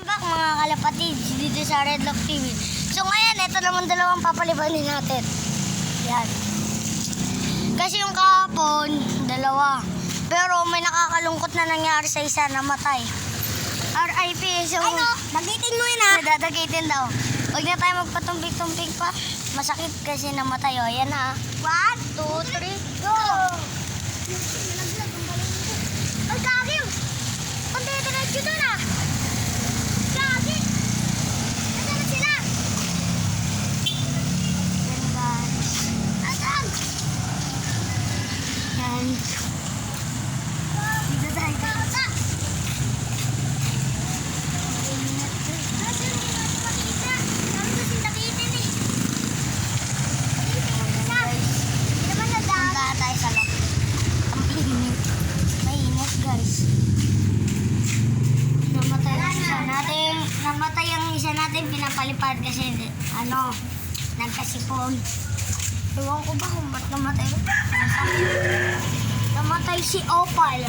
Back mga kalapatid, dito sa Red Lock TV. So ngayon, ito naman dalawang papalibanin natin. Yan. Kasi yung kahapon, dalawa. Pero may nakakalungkot na nangyari sa isa, namatay. RIP. So, dagitin mo yun ha. Dadagitin daw. Huwag na tayo magpatumpik-tumpik pa. Masakit kasi namatay. O, yan ha. 1, 2, 3, go! Ay, kagim! Pagdediretso doon ha. Kagim! Nasaan na sila? Yan guys. Nasaan? Yan. Dito tayo. Namatay ang isa natin, pinapalipad kasi nagkasipon. Ewan ko ba kung ba't namatay? Namatay si Opal.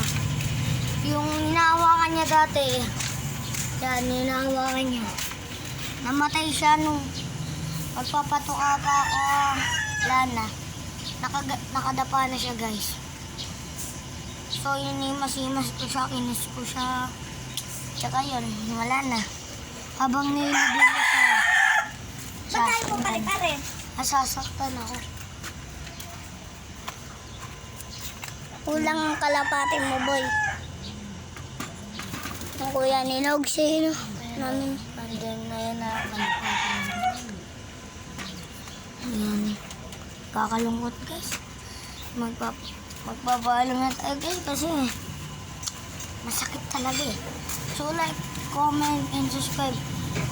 Yung hinahawakan niya dati. Yan, hinahawakan niya. Namatay siya nung magpapatuka pa ako. Wala na. Nakadapa na siya guys. So inimas-imas ko siya, kinis ko siya. Tsaka yun, wala na. Habang nilibig ko siya. Ba't tayo mo pare-pare? Nasasaktan ako. Kulang ang kalapatin mo, boy. Ang kuya ninog siya, namin. Andun na yan na. Ayan. Kakalungkot guys. Magpapaalam na tayo guys kasi masakit talaga eh. So like, comment, and subscribe.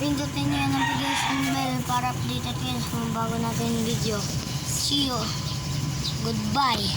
Pindutin nyo yung notification bell para updated kayo sa mga bago natin video. See you. Goodbye.